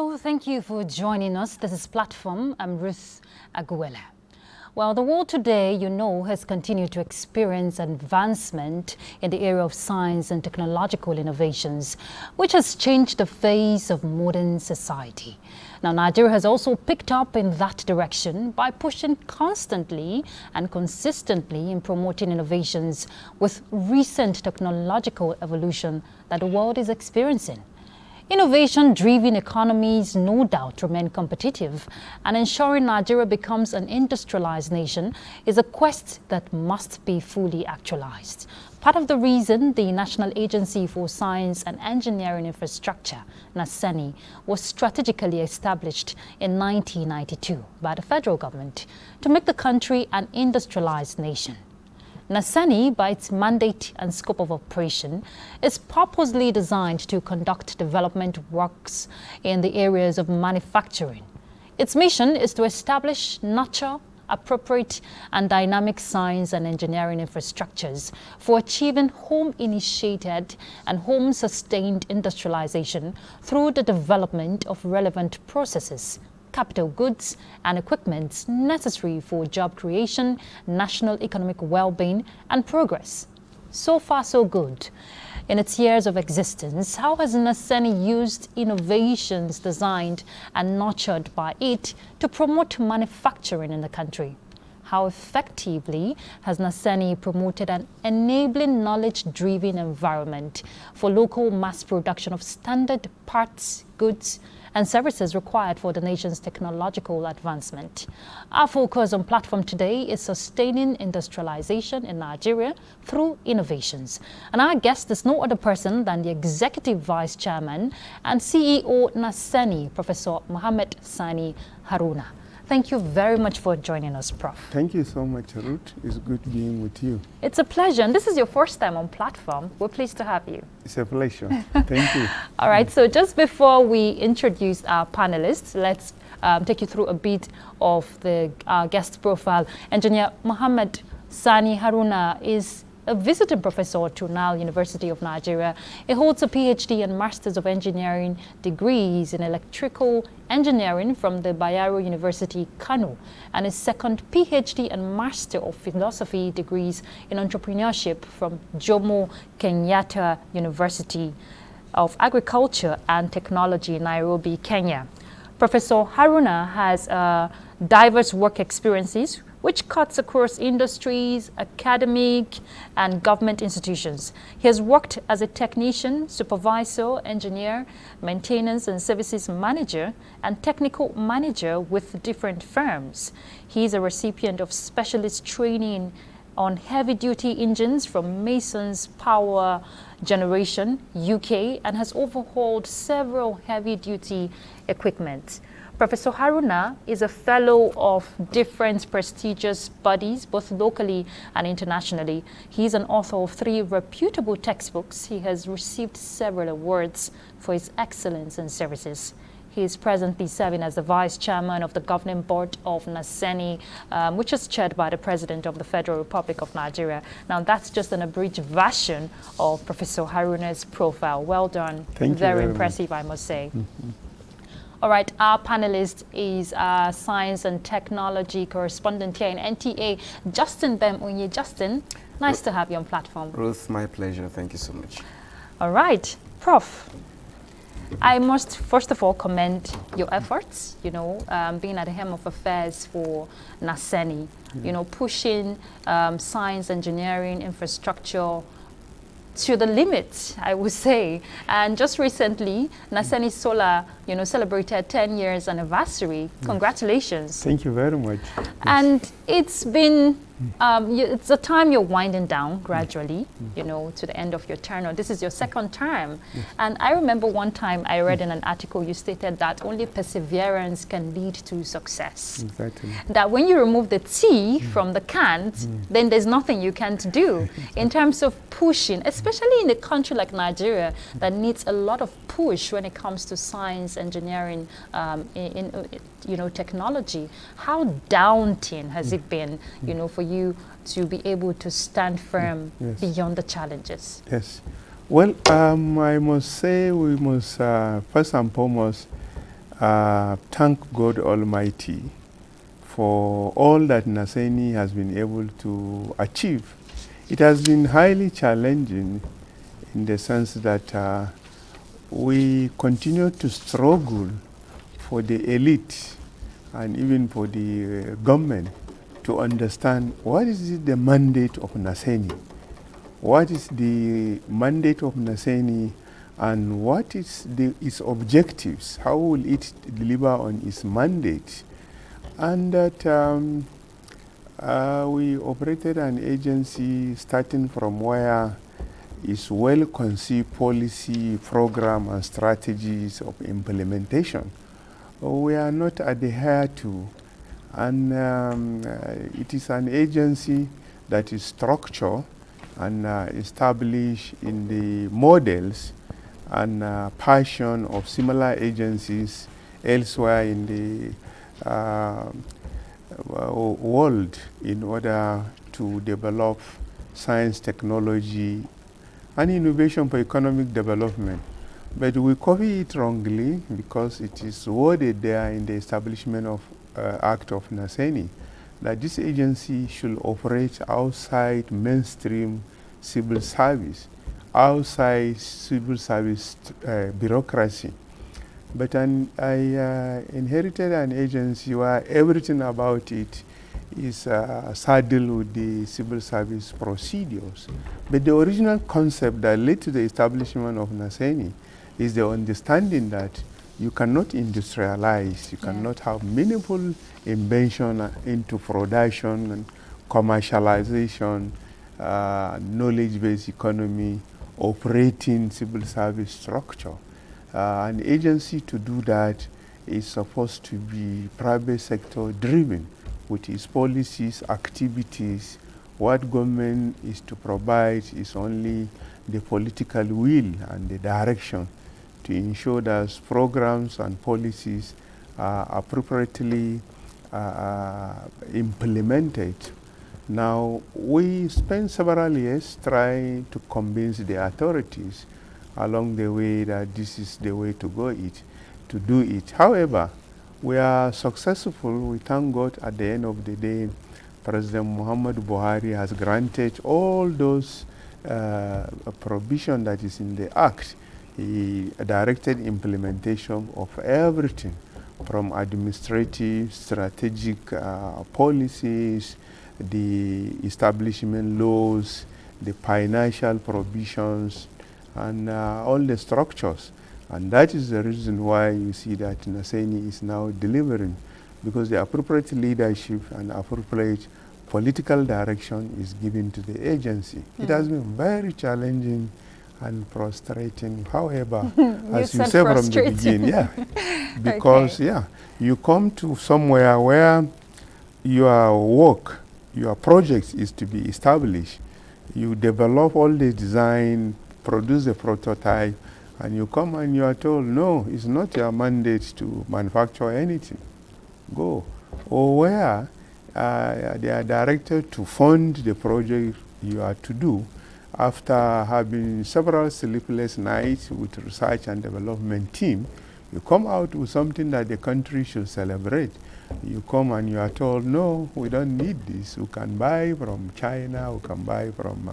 Hello, thank you for joining us. This is Platform. I'm Ruth Aguela. Well, the world today, has continued to experience advancement in the area of science and technological innovations, which has changed the face of modern society. Now, Nigeria has also picked up in that direction by pushing constantly and consistently in promoting innovations with recent technological evolution that the world is experiencing. Innovation-driven economies no doubt remain competitive, and ensuring Nigeria becomes an industrialized nation is a quest that must be fully actualized. Part of the reason the National Agency for Science and Engineering Infrastructure, Naseni, was strategically established in 1992 by the federal government to make the country an industrialized nation. Naseni, by its mandate and scope of operation, is purposely designed to conduct development works in the areas of manufacturing. Its mission is to establish, nurture, appropriate and dynamic science and engineering infrastructures for achieving home-initiated and home-sustained industrialization through the development of relevant processes, capital goods and equipment necessary for job creation, national economic well-being and progress. So far, so good. In its years of existence, how has Naseni used innovations designed and nurtured by it to promote manufacturing in the country? How effectively has Naseni promoted an enabling knowledge-driven environment for local mass production of standard parts, goods, and services required for the nation's technological advancement? Our focus on Platform today is sustaining industrialization in Nigeria through innovations. And our guest is no other person than the Executive Vice Chairman and CEO Naseni, Professor Mohammed Sani Haruna. Thank you very much for joining us, Prof. Thank you so much, Ruth. It's good being with you. It's a pleasure. And this is your first time on Platform. We're pleased to have you. It's a pleasure. Thank you. All right. So just before we introduce our panelists, let's take you through a bit of the guest profile. Engineer Mohammed Sani Haruna is a visiting professor to Nile University of Nigeria. He holds a PhD and Masters of Engineering degrees in Electrical Engineering from the Bayero University, Kano, and his second PhD and Master of Philosophy degrees in Entrepreneurship from Jomo Kenyatta University of Agriculture and Technology, Nairobi, Kenya. Professor Haruna has diverse work experiences which cuts across industries, academic, and government institutions. He has worked as a technician, supervisor, engineer, maintenance and services manager, and technical manager with different firms. He is a recipient of specialist training on heavy-duty engines from Mason's Power Generation, UK, and has overhauled several heavy-duty equipment. Professor Haruna is a fellow of different prestigious bodies, both locally and internationally. He is an author of 3 reputable textbooks. He has received several awards for his excellence in services. He is presently serving as the Vice Chairman of the Governing Board of Naseni, which is chaired by the President of the Federal Republic of Nigeria. Now, that's just an abridged version of Professor Haruna's profile. Well done. Thank you very impressive, I must say. Mm-hmm. All right, our panelist is Science and Technology Correspondent here in NTA, Justin Bemunye. Justin, nice to have you on Platform. Ruth, my pleasure. Thank you so much. All right, Prof. I must first of all commend your efforts, being at the helm of affairs for Naseni, pushing science, engineering, infrastructure to the limit, I would say. And just recently, Naseni Solar, celebrated 10 years anniversary. Congratulations. Thank you very much. And it's been, it's a time you're winding down gradually, to the end of your tenure. This is your second term. And I remember one time I read in an article you stated that only perseverance can lead to success. Exactly. That when you remove the T from the can't, then there's nothing you can't do in terms of pushing, especially in a country like Nigeria that needs a lot of push when it comes to science, engineering, technology. How daunting has it been, for you to be able to stand firm beyond the challenges? Yes. Well, I must say we must first and foremost thank God Almighty for all that Naseni has been able to achieve. It has been highly challenging in the sense that we continue to struggle for the elite and even for the government to understand what is the mandate of Naseni, what is the mandate of Naseni, and what is its objectives, how will it deliver on its mandate. And that we operated an agency starting from where is well-conceived policy, program, and strategies of implementation. We are not adhered to, and it is an agency that is structured and established in the models and passion of similar agencies elsewhere in the world in order to develop science, technology, and innovation for economic development. But we copy it wrongly because it is worded there in the establishment of Act of Naseni that this agency should operate outside mainstream civil service, outside civil service bureaucracy. But I inherited an agency where everything about it is saddled with the civil service procedures. But the original concept that led to the establishment of Naseni is the understanding that you cannot industrialize, you cannot have meaningful invention into production and commercialization, knowledge-based economy, operating civil service structure. An agency to do that is supposed to be private sector driven with its policies, activities. What government is to provide is only the political will and the direction to ensure that programs and policies are appropriately implemented. Now, we spent several years trying to convince the authorities along the way that this is the way to do it. However, we are successful. We thank God at the end of the day, President Muhammad Buhari has granted all those provision that is in the Act. He directed implementation of everything from administrative, strategic policies, the establishment laws, the financial provisions, and all the structures. And that is the reason why you see that Naseni is now delivering, because the appropriate leadership and appropriate political direction is given to the agency. It has been very challenging and frustrating. However, as you said from the beginning, because you come to somewhere where your work, your project is to be established. You develop all the design, produce a prototype, and you come and you are told, no, it's not your mandate to manufacture anything. Go. Or where they are directed to fund the project you are to do after having several sleepless nights with research and development team. You come out with something that the country should celebrate. You come and you are told, no, we don't need this. We can buy from China, we can buy from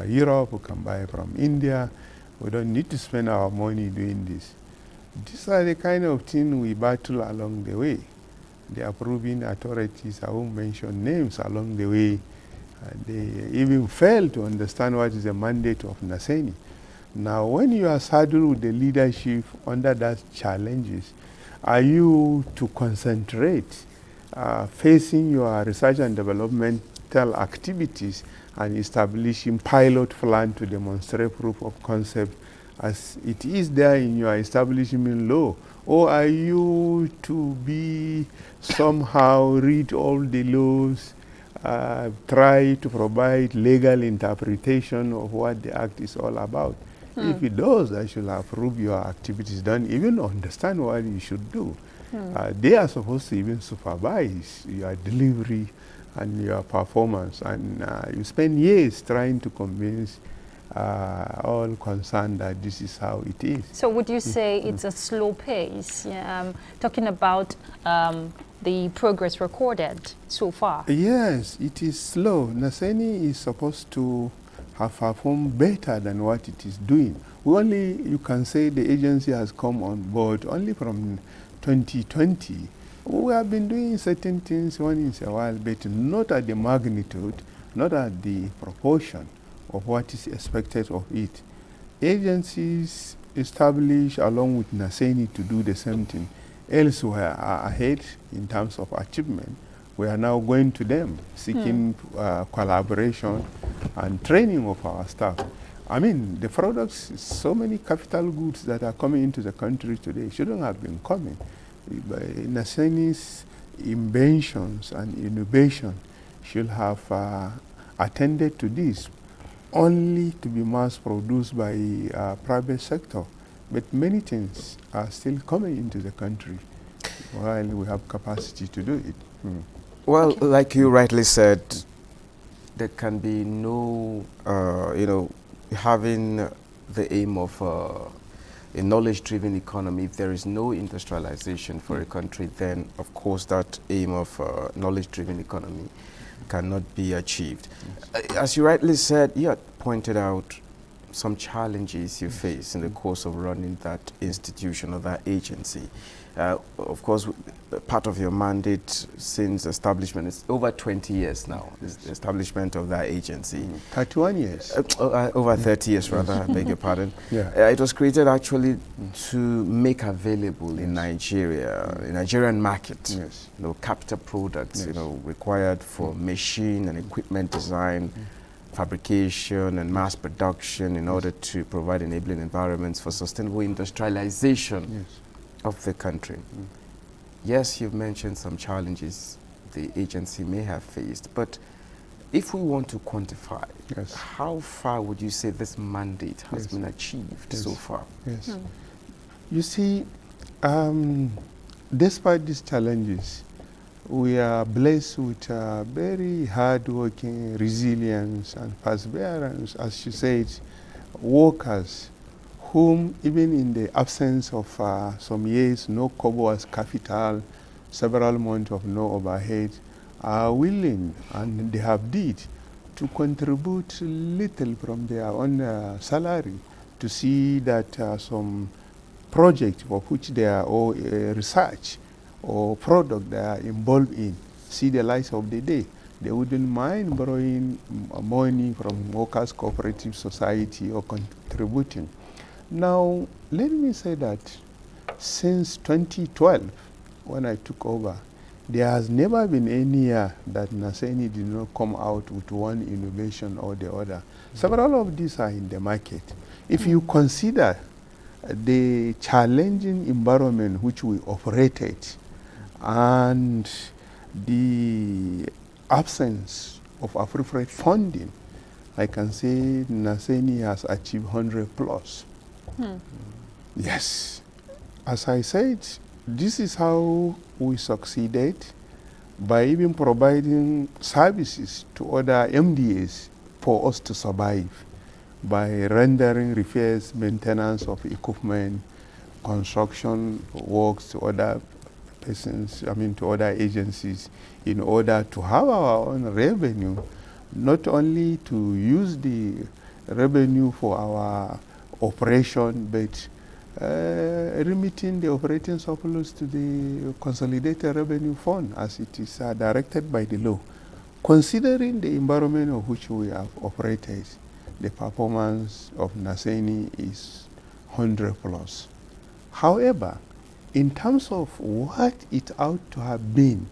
Europe, we can buy from India. We don't need to spend our money doing this. These are the kind of things we battle along the way. The approving authorities, I won't mention names along the way, they even fail to understand what is the mandate of Naseni. Now, when you are saddled with the leadership under that challenges, are you to concentrate facing your research and developmental activities and establishing pilot plan to demonstrate proof of concept as it is there in your establishment law? Or are you to be somehow read all the laws, try to provide legal interpretation of what the act is all about? If it does, I should approve your activities. Don't even understand what you should do. They are supposed to even supervise your delivery and your performance. And you spend years trying to convince all concerned that this is how it is. So would you say it's a slow pace? Yeah, talking about the progress recorded so far. Yes, it is slow. Naseni is supposed to have performed better than what it is doing. You can say the agency has come on board only from 2020. We have been doing certain things once in a while, but not at the magnitude, not at the proportion of what is expected of it. Agencies established along with Naseni to do the same thing elsewhere are ahead in terms of achievement. We are now going to them, seeking collaboration and training of our staff. I mean, the products, so many capital goods that are coming into the country today shouldn't have been coming. Naseni's inventions and innovation should have attended to this, only to be mass produced by private sector. But many things are still coming into the country while we have capacity to do it. Well, like you rightly said, there can be no, having the aim of a knowledge-driven economy. If there is no industrialization for a country, then of course that aim of knowledge-driven economy cannot be achieved. As you rightly said, you had pointed out some challenges you face in the course of running that institution or that agency. Of course, part of your mandate since establishment is over 20 years now, the establishment of that agency. 31 years. Over 30 years, rather, I beg your pardon. Yeah. It was created actually to make available in Nigeria, in Nigerian market, capital products, required for machine and equipment design, fabrication and mass production in order to provide enabling environments for sustainable industrialization of the country. Yes, you've mentioned some challenges the agency may have faced, but if we want to quantify, how far would you say this mandate has been achieved so far? You see, despite these challenges, we are blessed with very hard-working resilience and perseverance, as you said, workers whom, even in the absence of some years, no kobo as capital, several months of no overhead, are willing, and they have did, to contribute little from their own salary to see that some project for which they are, or research or product they are involved in, see the light of the day. They wouldn't mind borrowing money from workers' cooperative society or contributing. Now, let me say that since 2012, when I took over, there has never been any year that Naseni did not come out with one innovation or the other. Several of these are in the market. If you consider the challenging environment which we operated and the absence of appropriate funding, I can say Naseni has achieved 100 plus. Yes. As I said, this is how we succeeded, by even providing services to other MDAs for us to survive, by rendering repairs, maintenance of equipment, construction works to other persons, to other agencies, in order to have our own revenue, not only to use the revenue for our operation, but remitting the operating surplus to the Consolidated Revenue Fund as it is directed by the law. Considering the environment of which we have operated, the performance of Naseni is 100 plus. However, in terms of what it ought to have been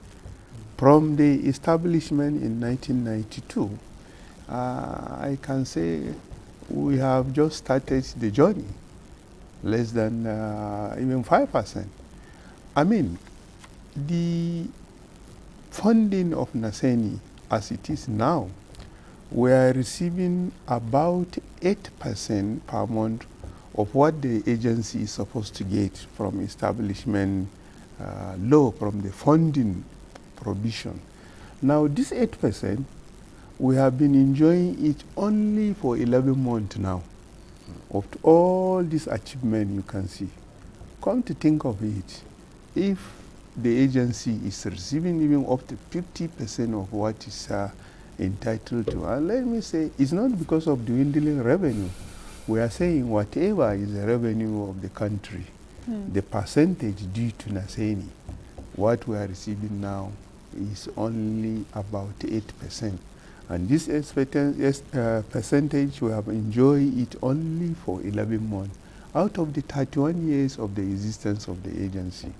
from the establishment in 1992, I can say we have just started the journey, less than even 5%. I mean, the funding of Naseni as it is now, we are receiving about 8% per month of what the agency is supposed to get from establishment law, from the funding provision. Now, this 8%, we have been enjoying it only for 11 months now. Of all this achievement you can see, come to think of it, if the agency is receiving even up to 50% of what is entitled to, and let me say, it's not because of dwindling revenue. We are saying whatever is the revenue of the country, the percentage due to Naseni, what we are receiving now is only about 8%. And this percentage, we have enjoyed it only for 11 months out of the 31 years of the existence of the agency.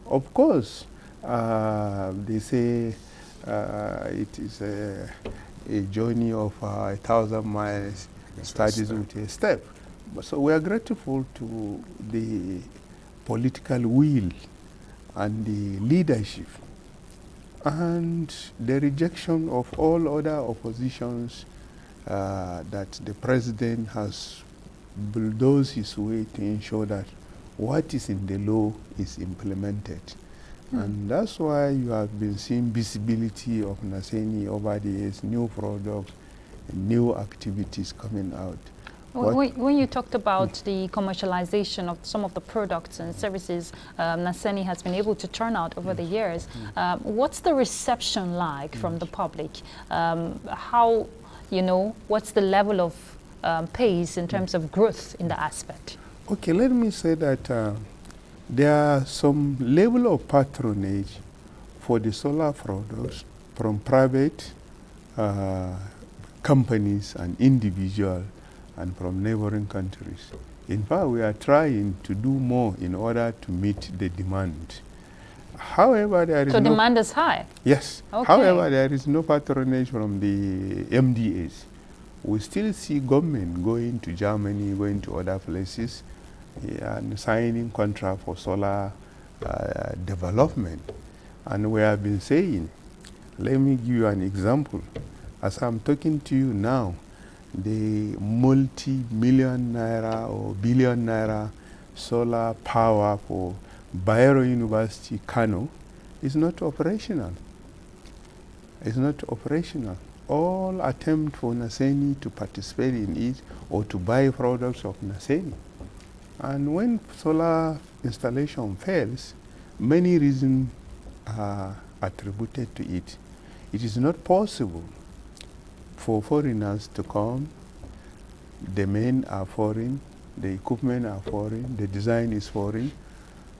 Of course, they say it is a journey of 1,000 miles started with a step. So we are grateful to the political will and the leadership and the rejection of all other oppositions that the president has bulldozed his way to ensure that what is in the law is implemented. And that's why you have been seeing visibility of Naseni over the years, new products, new activities coming out. When you talked about the commercialization of some of the products and services Naseni has been able to turn out over the years, what's the reception like from the public? How, what's the level of pace in terms of growth in the aspect? Okay, let me say that there are some level of patronage for the solar products from private companies and individuals and from neighboring countries. In fact, we are trying to do more in order to meet the demand. However, there is so demand is high? Yes. Okay. However, there is no patronage from the MDAs. We still see government going to Germany, going to other places, and signing contract for solar development. And we have been saying, let me give you an example. As I'm talking to you now, the multi-million naira or billion naira solar power for Bayero University, Kano, is not operational. It's not operational. All attempt for Naseni to participate in it or to buy products of Naseni. And when solar installation fails, many reasons are attributed to it. It is not possible for foreigners to come. The men are foreign, the equipment are foreign, the design is foreign,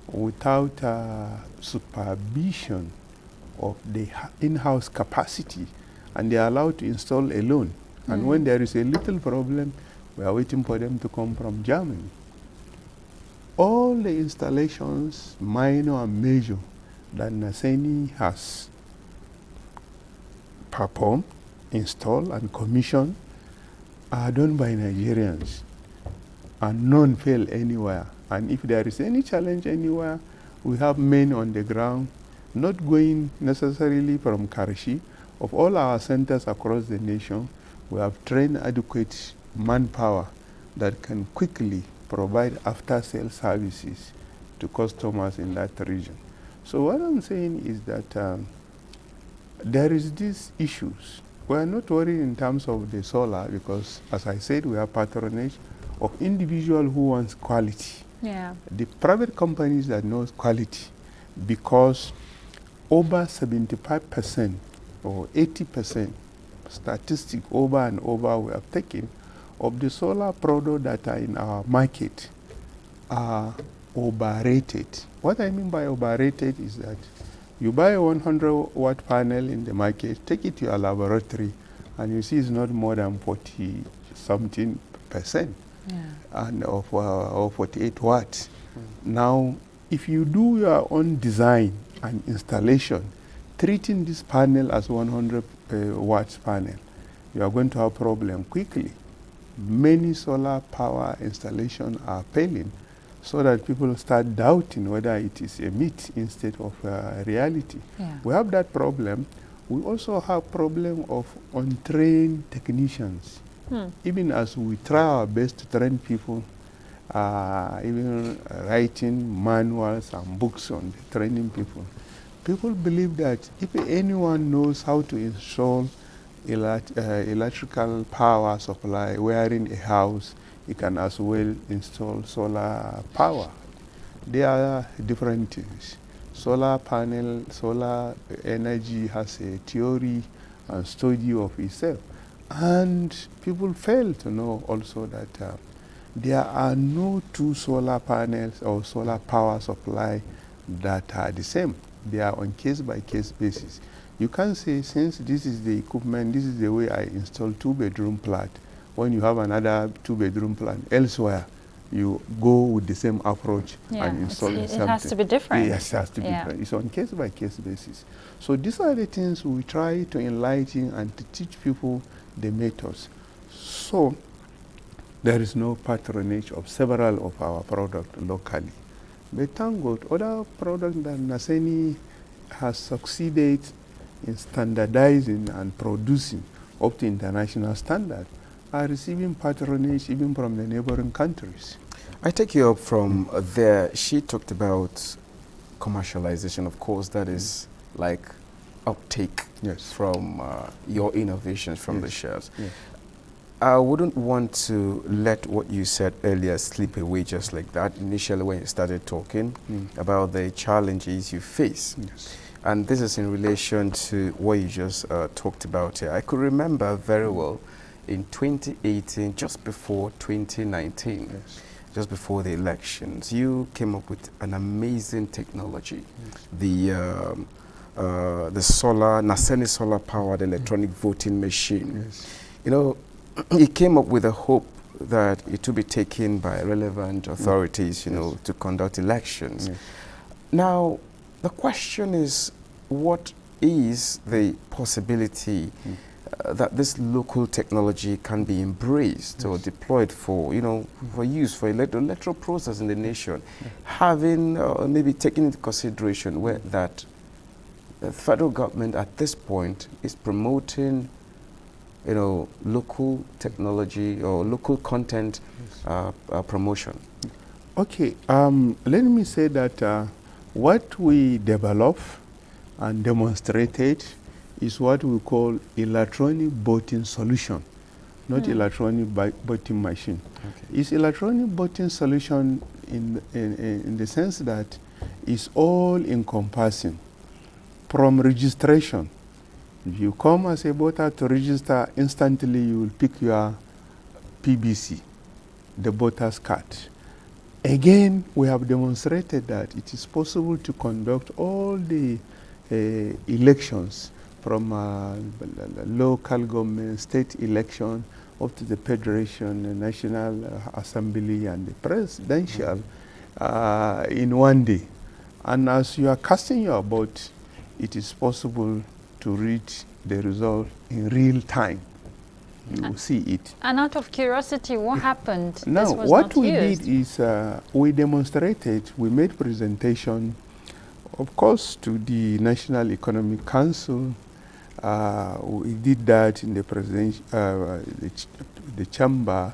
without supervision of the in-house capacity, and they are allowed to install alone. And when there is a little problem, we are waiting for them to come from Germany. All the installations, minor and major, that Naseni has performed, installed, and commissioned are done by Nigerians, and none fail anywhere. And if there is any challenge anywhere, we have men on the ground, not going necessarily from Karachi. Of all our centers across the nation, we have trained adequate manpower that can quickly provide after-sale services to customers in that region. So what I'm saying is that there is these issues. We are not worried in terms of the solar because, as I said, we have patronage of individuals who want quality. Yeah. The private companies that know quality, because over 75% or 80% statistic over and over we have taken of the solar products that are in our market are overrated. What I mean by overrated is that you buy a 100-watt panel in the market, take it to your laboratory, and you see it's not more than 40-something%, and or 48 watts. Now, if you do your own design and installation, treating this panel as 100 watts panel, you are going to have a problem quickly. Many solar power installations are failing, so that people start doubting whether it is a myth instead of reality. Yeah. We have that problem. We also have problem of untrained technicians. Even as we try our best to train people, even writing manuals and books on training people, people believe that if anyone knows how to install electrical power supply, wiring a house, you can as well install solar power. They are different things. Solar panel, solar energy has a theory and study of itself. And people fail to know also that there are no two solar panels or solar power supply that are the same. They are on case-by-case basis. You can't say, since this is the equipment, this is the way I install two-bedroom flat, when you have another two-bedroom flat elsewhere, you go with the same approach and install something. It has to be different. Yes, it has to be different. It's on case-by-case basis. So these are the things we try to enlighten and to teach people the methods. So there is no patronage of several of our products locally. But thank God, other products that Naseni has succeeded in standardizing and producing up to international standard are receiving patronage even from the neighboring countries. I take you up from there. She talked about commercialization. Of course, that is like uptake from your innovations from the shelves. Yes. I wouldn't want to let what you said earlier slip away just like that. Initially, when you started talking about the challenges you face. Yes. And this is in relation to what you just talked about here. I could remember very well in 2018, just before 2019, just before the elections, you came up with an amazing technology. The solar, Naseni solar powered electronic voting machine. You know, he came up with a hope that it will be taken by relevant authorities, you know, to conduct elections. Now, the question is, what is the possibility that this local technology can be embraced or deployed for, you know, for use for electoral process in the nation, having maybe taken into consideration where that the federal government at this point is promoting, you know, local technology or local content promotion? Okay, let me say that what we develop and demonstrated is what we call electronic voting solution, not electronic voting machine. It's electronic voting solution in the sense that it's all encompassing from registration. If you come as a voter to register, instantly you will pick your PBC, the voter's card. Again, we have demonstrated that it is possible to conduct all the elections from local government, state election, up to the federation, the national assembly, and the presidential in one day. And as you are casting your vote, it is possible to read the result in real time. You will see it. And out of curiosity, what happened? Now, this was what not we used. did is we demonstrated, we made presentation, of course, to the National Economic Council. We did that in the the chamber,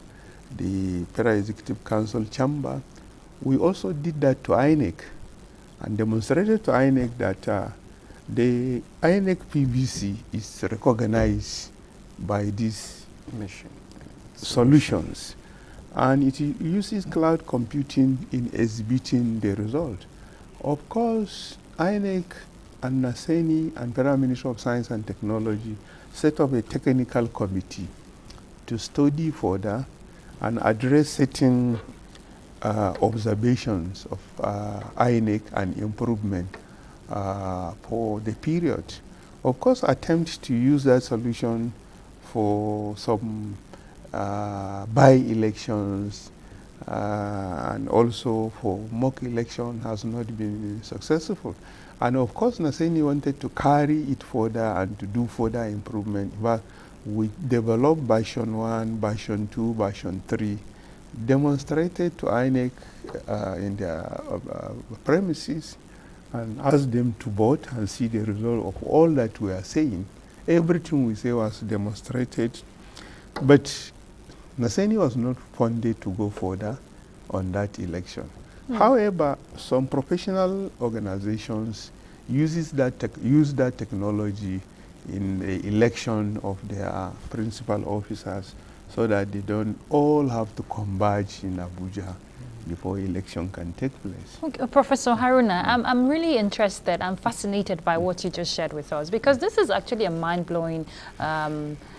the Federal Executive Council chamber. We also did that to INEC and demonstrated to INEC that the INEC PVC is recognized by these solutions, and it uses cloud computing in exhibiting the result. Of course, INEC and Naseni and Federal Ministry of Science and Technology set up a technical committee to study further and address certain observations of INEC and improvement for the period. Of course, attempts to use that solution for some by-elections and also for mock election has not been successful. And of course, Naseni wanted to carry it further and to do further improvement. But we developed version 1, version 2, version 3, demonstrated to INEC in their premises, and asked them to vote and see the result of all that we are saying. Everything we say was demonstrated, but Naseni was not funded to go further on that election. However, some professional organizations use that technology in the election of their principal officers, so that they don't all have to converge in Abuja before election can take place. Okay, Professor Haruna, I'm really interested, I'm fascinated by what you just shared with us, because this is actually a mind-blowing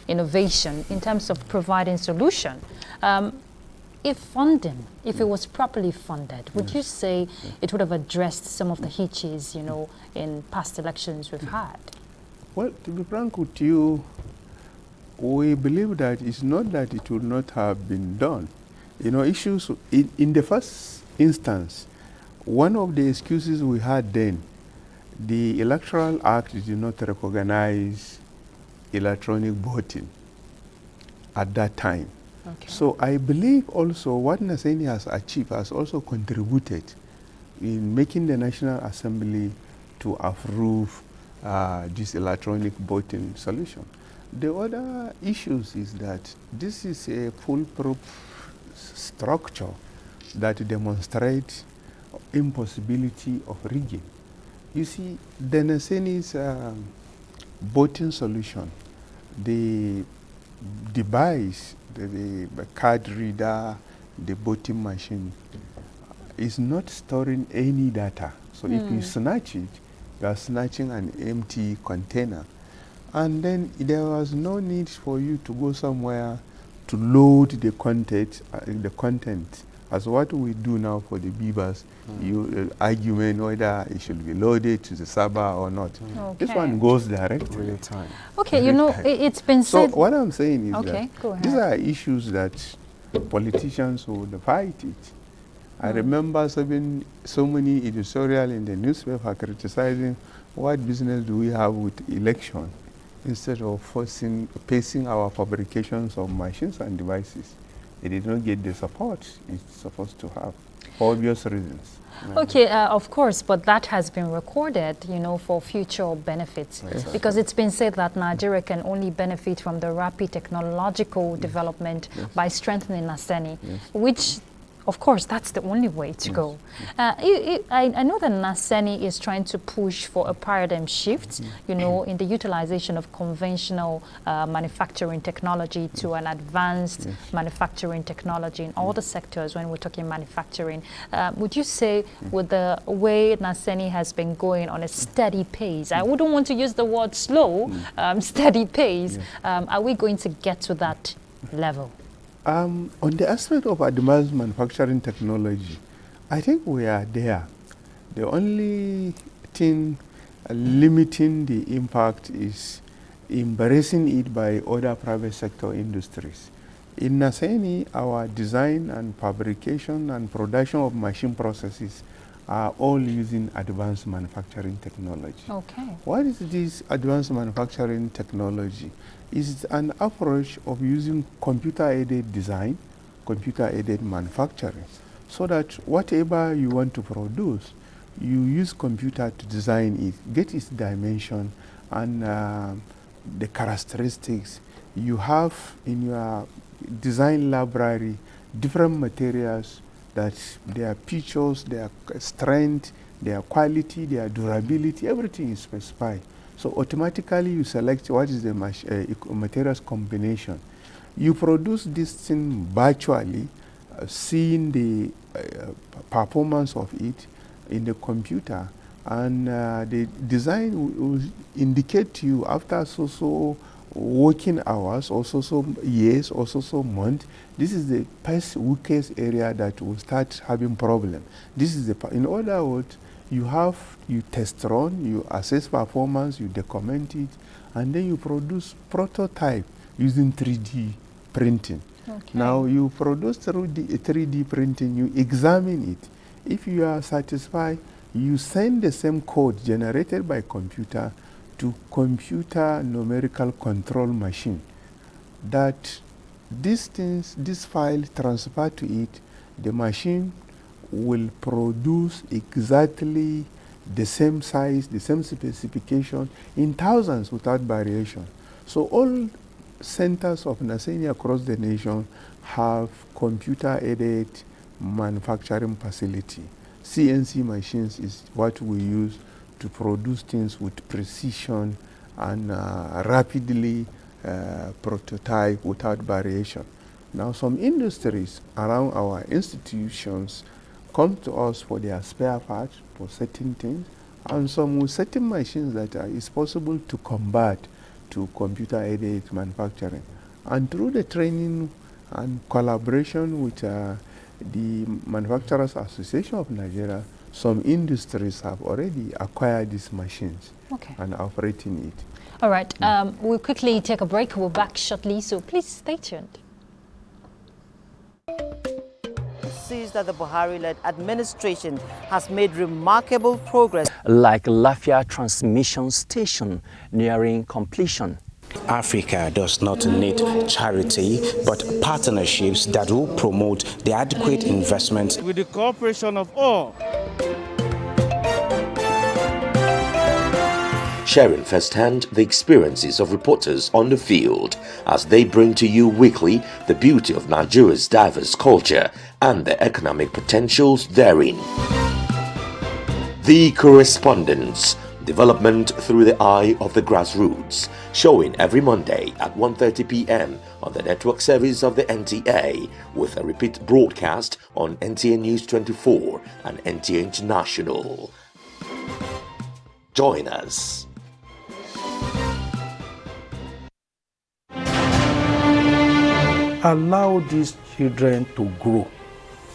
innovation in terms of providing solution. If it was properly funded, would you say it would have addressed some of the hitches, you know, in past elections we've had? Well, to be frank with you, we believe that it's not that it would not have been done. You know, issues in the first instance, one of the excuses we had then, the Electoral Act did not recognize electronic voting at that time. Okay. So I believe also what Naseni has achieved has also contributed in making the National Assembly to approve this electronic voting solution. The other issues is that this is a foolproof structure that demonstrates impossibility of rigging. You see, the Naseni's voting solution, the device, the card reader, the voting machine, is not storing any data. So if you snatch it, you are snatching an empty container. And then there was no need for you to go somewhere to load the content as what we do now for the beavers. You argument whether it should be loaded to the server or not. Okay. This one goes directly. Real time. Okay, you know, it's been said. So what I'm saying is Okay, go that these ahead. are issues that politicians would fight it. I remember so many editorial in the newspaper criticizing what business do we have with election instead of pacing our fabrications of machines and devices. It did not get the support it's supposed to have, for obvious reasons. Okay, of course, but that has been recorded, you know, for future benefits. Exactly. Because it's been said that Nigeria can only benefit from the rapid technological development by strengthening Naseni, which, of course, that's the only way to go. I know that Naseni is trying to push for a paradigm shift, you know, in the utilization of conventional manufacturing technology to an advanced manufacturing technology in all the sectors when we're talking manufacturing. Would you say with the way Naseni has been going on a steady pace, I wouldn't want to use the word slow, steady pace, are we going to get to that level? On the aspect of advanced manufacturing technology, I think we are there. The only thing limiting the impact is embracing it by other private sector industries. In Naseni, our design and fabrication and production of machine processes are all using advanced manufacturing technology. Okay. What is this advanced manufacturing technology? It's an approach of using computer-aided design, computer-aided manufacturing, so that whatever you want to produce, you use computer to design it, get its dimension and the characteristics. You have in your design library different materials that their features, their strength, their quality, their durability, everything is specified. So automatically you select what is the materials combination. You produce this thing virtually, seeing the performance of it in the computer, and the design will indicate to you after so working hours, or so years, or so months, this is the first weakest area that will start having problem. This is in other words, you test run, you assess performance, you document it, and then you produce prototype using 3D printing. Okay. Now you produce 3D printing, you examine it. If you are satisfied, you send the same code generated by computer to computer numerical control machine. That this file transferred to it, the machine will produce exactly the same size, the same specification in thousands without variation. So all centers of Naseni across the nation have computer-aided manufacturing facility. CNC machines is what we use to produce things with precision and rapidly prototype without variation. Now some industries around our institutions come to us for their spare parts, for certain things, and some with certain machines that is possible to convert to computer-aided manufacturing. And through the training and collaboration with the Manufacturers Association of Nigeria, some industries have already acquired these machines and are operating it. All right, we'll quickly take a break. We'll be back shortly, so please stay tuned. Sees that the Buhari-led administration has made remarkable progress. Like Lafia Transmission Station nearing completion. Africa does not need charity, but partnerships that will promote the adequate investment. With the cooperation of all. Sharing firsthand the experiences of reporters on the field as they bring to you weekly the beauty of Nigeria's diverse culture and the economic potentials therein. The Correspondents, development through the eye of the grassroots, showing every Monday at 1:30 p.m. on the network service of the NTA, with a repeat broadcast on NTA News 24 and NTA International. Join us. Allow these children to grow.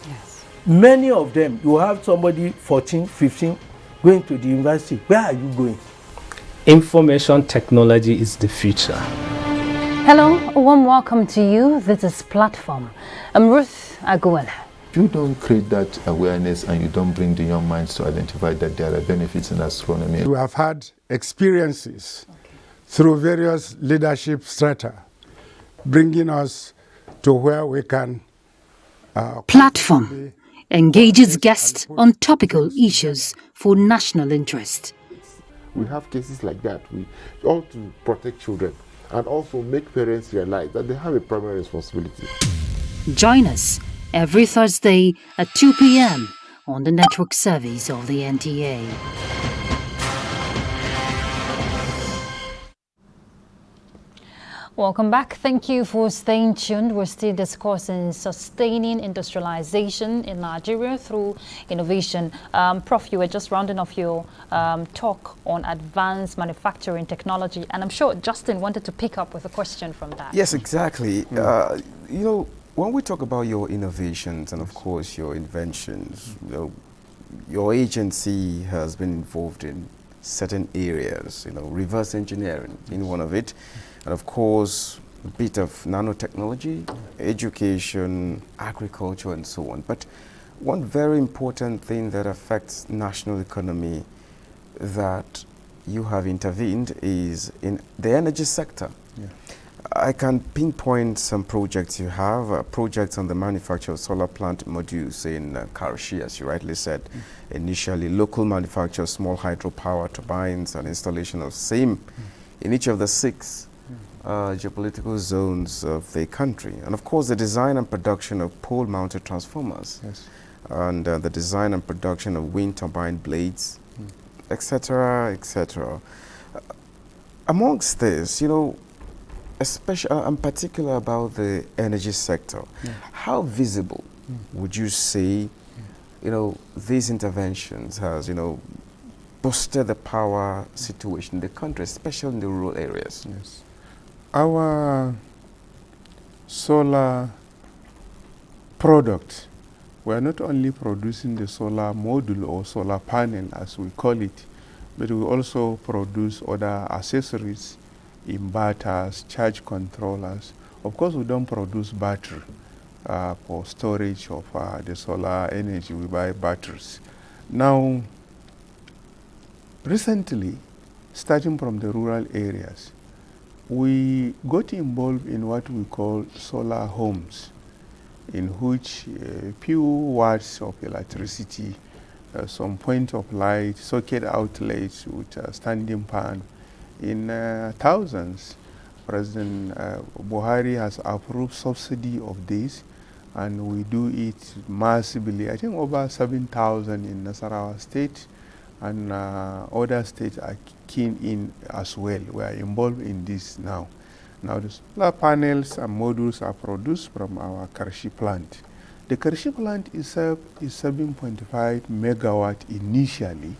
Yes. Many of them, you have somebody 14, 15 going to the university. Where are you going? Information technology is the future. Hello, a warm welcome to you. This is Platform. I'm Ruth Aguela. If you don't create that awareness and you don't bring the young minds to identify that there are benefits in astronomy. We have had experiences through various leadership strata, bringing us to where we can Platform engages guests on topical issues for national interest. We have cases like that. We all to protect children and also make parents realize that they have a primary responsibility. Join us every Thursday at 2 p.m. on the network service of the NTA. Welcome back. Thank you for staying tuned. We're still discussing sustaining industrialization in Nigeria through innovation. Prof, you were just rounding off your talk on advanced manufacturing technology, and I'm sure Justin wanted to pick up with a question from that. Yes, exactly. You know, when we talk about your innovations and, of course, your inventions, you know, your agency has been involved in certain areas, you know, reverse engineering in one of it. And of course, a bit of nanotechnology, education, agriculture, and so on. But one very important thing that affects national economy that you have intervened is in the energy sector. Yeah. I can pinpoint some projects you have, projects on the manufacture of solar plant modules in Karachi, as you rightly said. Initially, local manufacture of small hydropower turbines and installation of same in each of the 6 geopolitical zones of the country. And of course, the design and production of pole-mounted transformers, and the design and production of wind turbine blades, etc., etc. Amongst this, you know, especially, I'm particular about the energy sector. How visible would you say, you know, these interventions has, you know, boosted the power situation in the country, especially in the rural areas? Yes. Our solar product, we are not only producing the solar module or solar panel as we call it, but we also produce other accessories, inverters, charge controllers. Of course, we don't produce battery for storage of the solar energy. We buy batteries. Now, recently, starting from the rural areas, we got involved in what we call solar homes, in which few watts of electricity, some point of light, socket outlets with a standing fan in thousands. President Buhari has approved subsidy of this, and we do it massively. I think over 7,000 in Nasarawa State, and other states are keen in as well. We are involved in this now. Now the solar panels and modules are produced from our Karshi plant. The Karshi plant itself is 7.5 megawatt initially.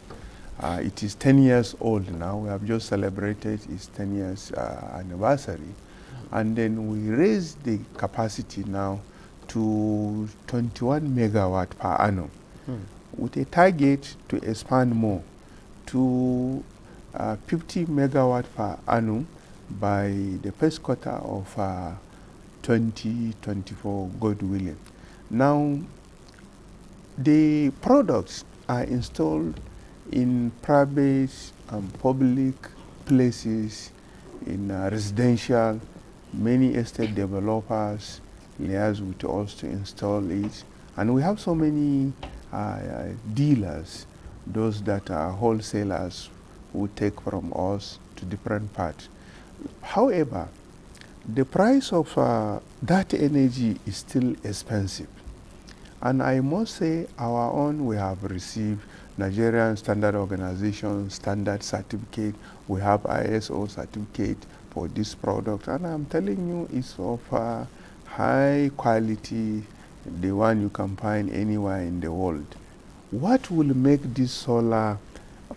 It is 10 years old now. We have just celebrated its 10 years anniversary. And then we raised the capacity now to 21 megawatt per annum, with a target to expand more to 50 megawatt per annum by the first quarter of 2024, God willing. Now, the products are installed in private and public places, in residential. Many estate developers liaise with us to install it. And we have so many dealers, those that are wholesalers who take from us to different parts. However, the price of that energy is still expensive. And I must say, our own, we have received Nigerian Standard Organization standard certificate. We have ISO certificate for this product. And I'm telling you, it's of high quality, the one you can find anywhere in the world. What will make these solar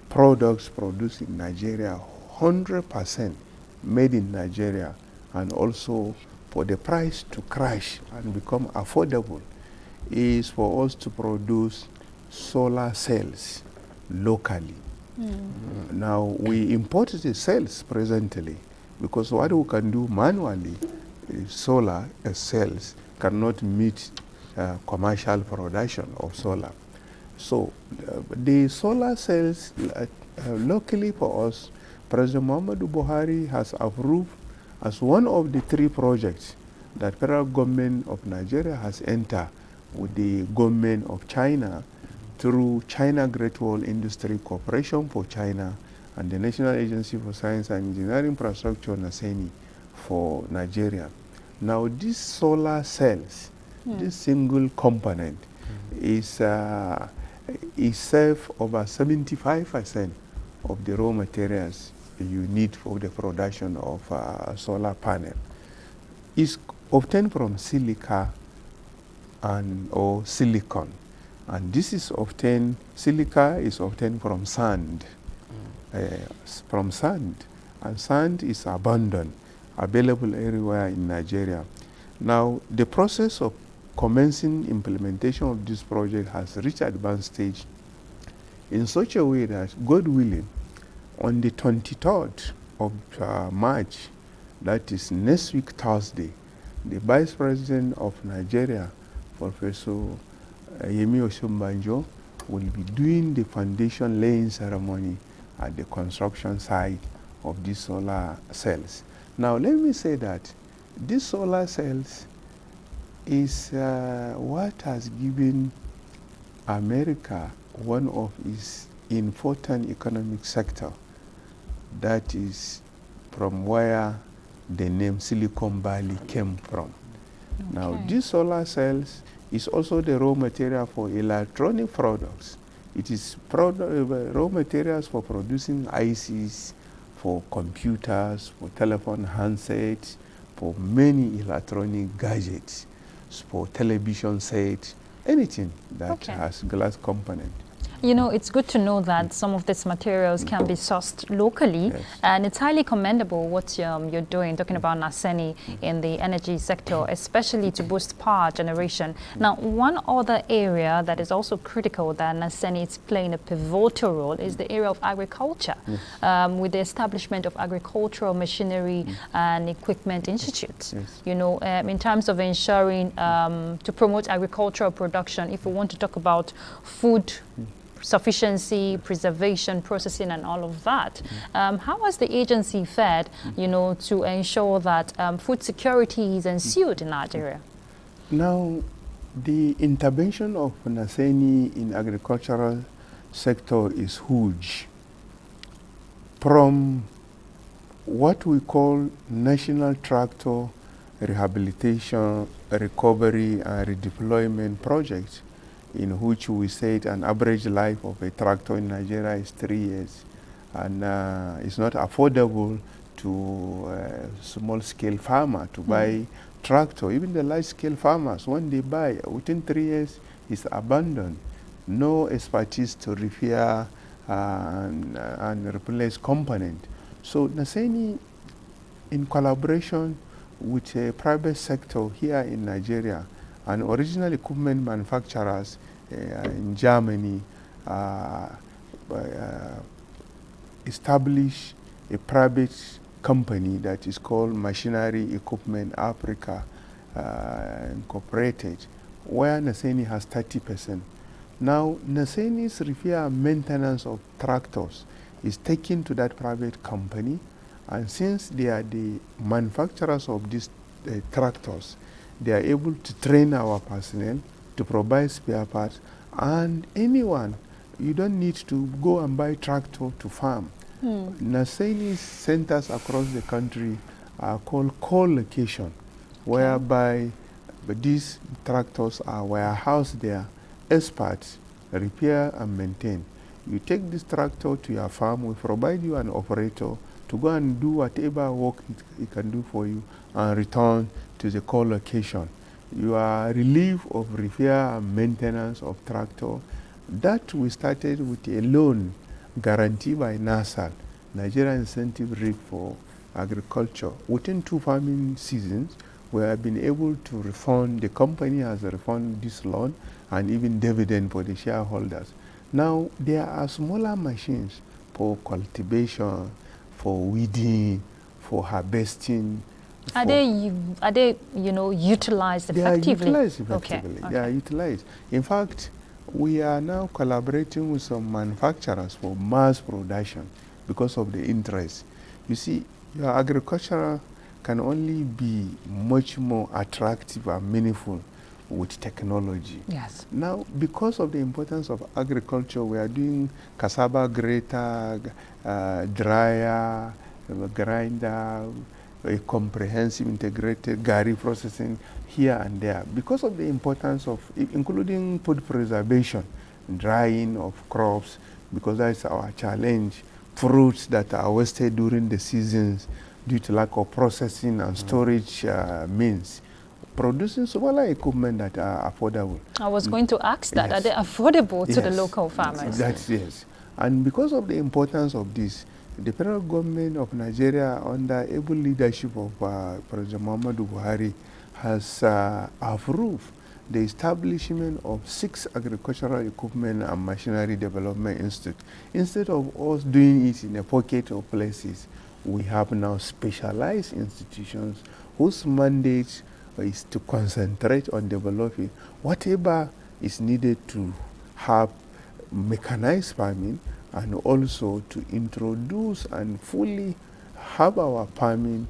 products produced in Nigeria 100% made in Nigeria, and also for the price to crash and become affordable, is for us to produce solar cells locally. Now, we import the cells presently because what we can do manually, solar cells cannot meet commercial production of solar. So the solar cells locally for us, President Muhammadu Buhari has approved as one of the 3 projects that federal government of Nigeria has entered with the government of China through China Great Wall Industry Corporation for China and the National Agency for Science and Engineering Infrastructure, Naseni, for Nigeria. Now these solar cells, this single component is serve over 75% of the raw materials you need for the production of a solar panel. It's obtained from silica or silicon, and this is obtained, silica is obtained from sand, and sand is abundant, available everywhere in Nigeria. Now the process of commencing implementation of this project has reached advanced stage in such a way that, God willing, on the 23rd of March, that is next week Thursday, the Vice President of Nigeria, Professor Yemi Osunbanjo, will be doing the foundation laying ceremony at the construction site of these solar cells. Now let me say that these solar cells is what has given America one of its important economic sector, that is from where the name Silicon Valley came from. Okay. Now these solar cells is also the raw material for electronic products. It is raw materials for producing ICs, for computers, for telephone handsets, for many electronic gadgets, for television sets, anything that has glass component. You know, it's good to know that some of these materials can be sourced locally, and it's highly commendable what you're doing, talking about Naseni in the energy sector, especially to boost power generation. Now, one other area that is also critical that Naseni is playing a pivotal role is the area of agriculture, with the establishment of agricultural machinery and equipment institutes. You know, in terms of ensuring to promote agricultural production, if we want to talk about food sufficiency, preservation, processing, and all of that. How has the agency fared, you know, to ensure that food security is ensued in Nigeria? Now, the intervention of Naseni in agricultural sector is huge. From what we call National Tractor Rehabilitation, Recovery, and Redeployment Project, in which we said an average life of a tractor in Nigeria is 3 years. And it's not affordable to a small-scale farmer to buy tractor. Even the large-scale farmers, when they buy, within 3 years, it's abandoned. No expertise to repair and replace component. So Naseni, in collaboration with a private sector here in Nigeria and original equipment manufacturers in Germany, establish a private company that is called Machinery Equipment Africa Incorporated, where Naseni has 30%. Now, Naseni's repair and maintenance of tractors is taken to that private company, and since they are the manufacturers of these tractors, they are able to train our personnel to provide spare parts, and anyone, you don't need to go and buy tractor to farm. Naseni's centers across the country are called co-location, whereby these tractors are warehoused there, experts repair and maintain. You take this tractor to your farm, we provide you an operator to go and do whatever work it can do for you and return to the co-location. You are relieved of repair and maintenance of tractor. That we started with a loan guaranteed by NASAL, Nigerian Incentive Rate for Agriculture. Within 2 farming seasons, we have been able to refund, the company has refunded this loan and even dividend for the shareholders. Now, there are smaller machines for cultivation, for weeding, for harvesting. Are they utilized effectively? They are utilized effectively. Okay. They are utilized. In fact, we are now collaborating with some manufacturers for mass production because of the interest. You see, your agriculture can only be much more attractive and meaningful with technology. Yes. Now, because of the importance of agriculture, we are doing cassava grater, dryer, grinder, a comprehensive integrated gari processing here and there. Because of the importance of, including food preservation, drying of crops, because that's our challenge. Fruits that are wasted during the seasons due to lack of processing and storage means. Producing smaller equipment that are affordable. I was going to ask that. Yes. Are they affordable to the local farmers? That's yes. And because of the importance of this, the federal government of Nigeria, under able leadership of President Muhammadu Buhari, has approved the establishment of 6 agricultural equipment and machinery development institutes. Instead of us doing it in a pocket of places, we have now specialized institutions whose mandate is to concentrate on developing whatever is needed to have mechanized farming, and also to introduce and fully have our farming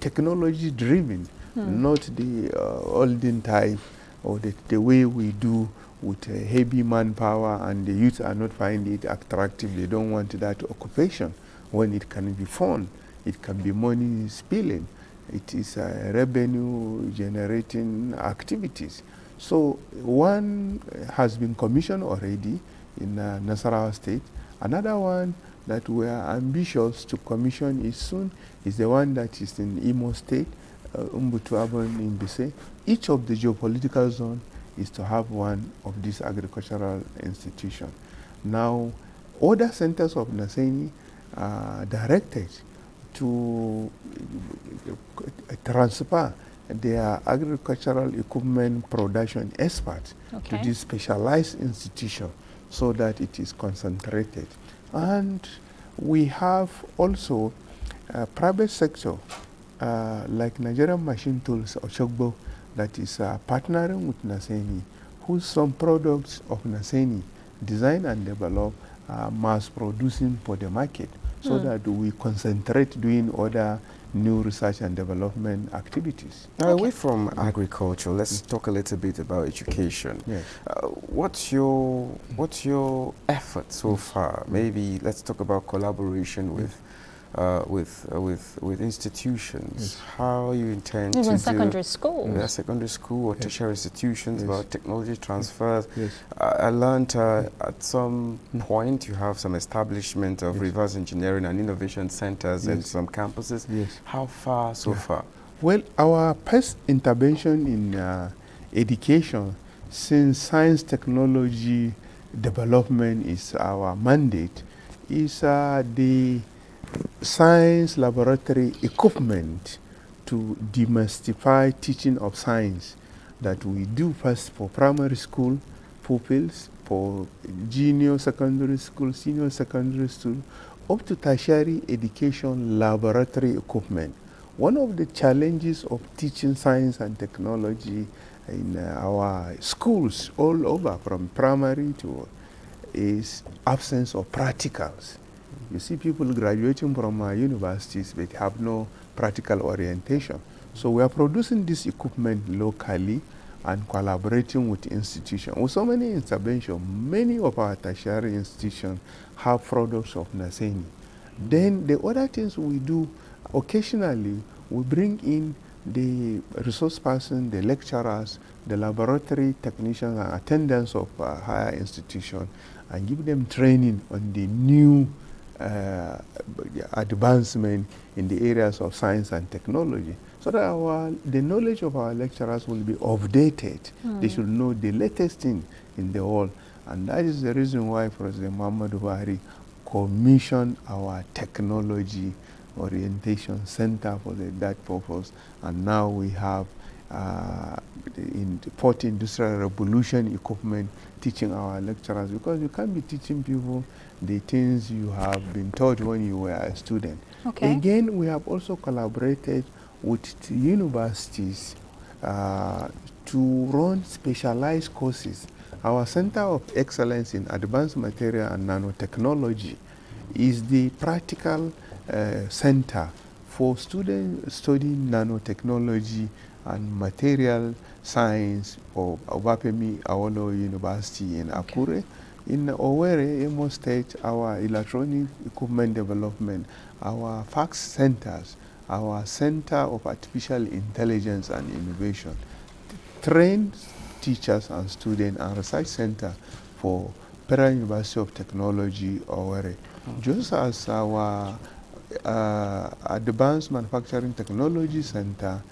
technology driven, not the olden type or the way we do with heavy manpower, and the youth are not finding it attractive. They don't want that occupation when it can be fun, it can be money spilling. It is revenue generating activities. So one has been commissioned already in Nasarawa State. Another one that we are ambitious to commission is soon is the one that is in Imo State, Umbutu Abon in Bise. Each of the geopolitical zone is to have one of these agricultural institutions. Now, other centers of Naseni are directed to transfer their agricultural equipment production experts to this specialized institution so that it is concentrated. And we have also private sector like Nigerian Machine Tools or Chokbo that is partnering with Naseni, whose some products of Naseni design and develop mass producing for the market, so that we concentrate doing other new research and development activities. Now, away from agriculture, let's talk a little bit about education. Yes. What's your effort so far? Maybe let's talk about collaboration with with institutions, how you intend even to secondary do schools, secondary school or tertiary institutions about technology transfers. Yes. I learned at some point you have some establishment of reverse engineering and innovation centers in some campuses. Yes. How far so far? Well, our first intervention in education, since science technology development is our mandate, is the science laboratory equipment to demystify teaching of science that we do first for primary school pupils, for junior secondary school, senior secondary school, up to tertiary education laboratory equipment. One of the challenges of teaching science and technology in our schools all over, from primary to, is absence of practicals. You see people graduating from universities but have no practical orientation. So we are producing this equipment locally and collaborating with institutions. With so many interventions, many of our tertiary institutions have products of Naseni. Then the other things we do, occasionally we bring in the resource person, the lecturers, the laboratory technicians and attendants of higher institutions, and give them training on the new advancement in the areas of science and technology, so that the knowledge of our lecturers will be updated. They should know the latest thing in the world. And that is the reason why President Muhammadu Buhari commissioned our technology orientation center for that purpose. And now we have in the fourth industrial revolution equipment teaching our lecturers, because you can't be teaching people the things you have been taught when you were a student. Okay. Again, we have also collaborated with the universities to run specialized courses. Our Center of Excellence in Advanced Material and Nanotechnology is the practical center for students studying nanotechnology and material science of Obafemi Awolowo University in Akure. In Owerri, Imo State, our electronic equipment development, our FACS centers, our Center of Artificial Intelligence and Innovation, trained teachers and students, and research center for Federal University of Technology, Owerri. Just as our Advanced Manufacturing Technology Center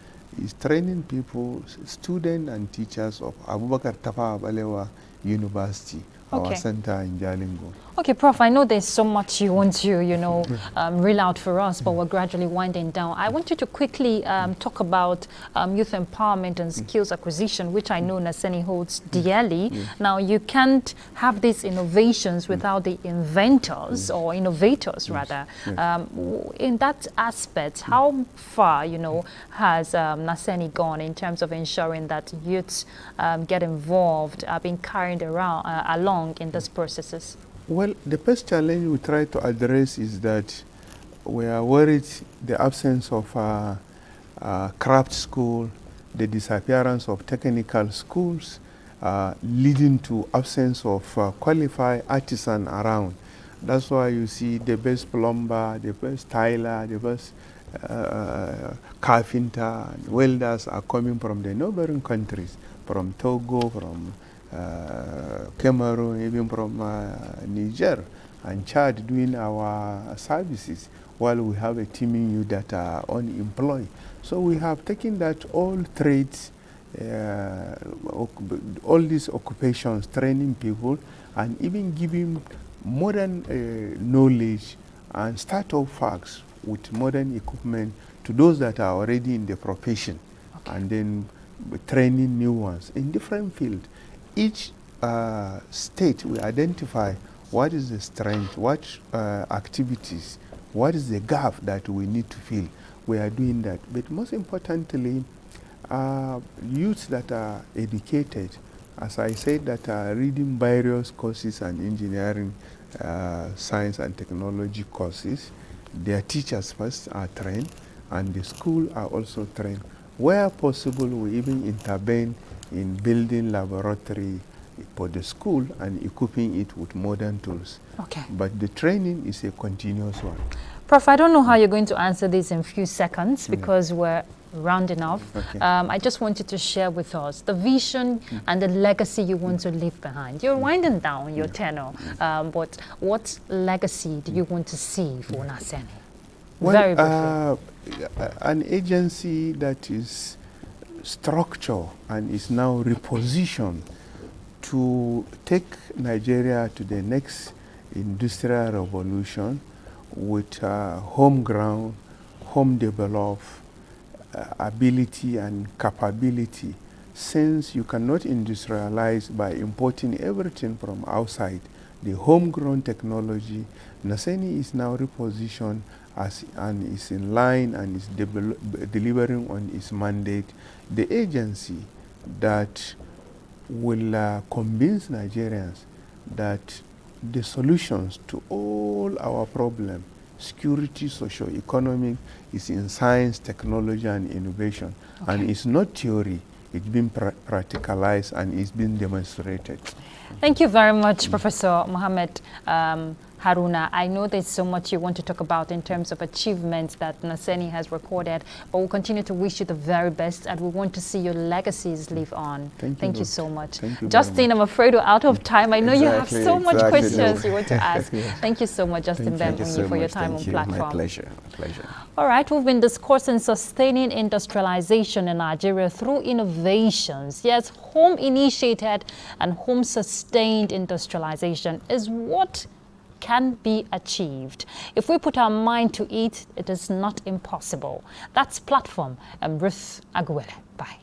is training people, students and teachers of Abubakar Tafawa Balewa University, our center in Jalingo. Okay, Prof, I know there's so much you want to, reel out for us, but we're gradually winding down. I want you to quickly talk about youth empowerment and skills acquisition, which I know Naseni holds dearly. Now, you can't have these innovations without the inventors or innovators, rather. In that aspect, how far, has Naseni gone in terms of ensuring that youths get involved, being carried around, along in these processes? Well, the first challenge we try to address is that we are worried the absence of craft school, the disappearance of technical schools, leading to absence of qualified artisan around. That's why you see the best plumber, the best tiler, the best carpenter, and welders are coming from the neighboring countries, from Togo, from Cameroon, even from Niger and Chad, doing our services, while we have a teaming youth that are unemployed. So we have taken that all trades, all these occupations, training people, and even giving modern knowledge and start-up facts with modern equipment to those that are already in the profession, and then training new ones in different fields. Each state we identify what is the strength, what activities, what is the gap that we need to fill. We are doing that. But most importantly, youths that are educated, as I said, that are reading various courses and engineering, science and technology courses, their teachers first are trained, and the school are also trained. Where possible, we even intervene in building laboratory for the school and equipping it with modern tools. Okay. But the training is a continuous one. Prof, I don't know how you're going to answer this in a few seconds because we're rounding off. Okay. I just want you to share with us the vision and the legacy you want to leave behind. You're winding down your tenure, but what legacy do you want to see for Naseni? Well, Very briefly. An agency that is structured and is now repositioned to take Nigeria to the next industrial revolution with home-ground, home-developed ability and capability, since you cannot industrialize by importing everything from outside. The homegrown technology, Naseni is now repositioned and is in line and is delivering on its mandate. The agency that will convince Nigerians that the solutions to all our problems, security, socio-economic, is in science, technology, and innovation. Okay. And it's not theory. It's been practicalized and it's been demonstrated. Thank you very much, Professor Mohammed Haruna. I know there's so much you want to talk about in terms of achievements that Naseni has recorded, but we'll continue to wish you the very best, and we want to see your legacies live on. Thank you so much. Thank you Justin, I'm afraid we're out of time. I know you have so much questions no. you want to ask. Thank you so much, Justin Bemuni, for your time on platform. My pleasure. All right, we've been discussing sustaining industrialization in Nigeria through innovations. Yes, home-initiated and home-sustained industrialization is what can be achieved. If we put our mind to it, it is not impossible. That's Platform. I'm Ruth Aguilera. Bye.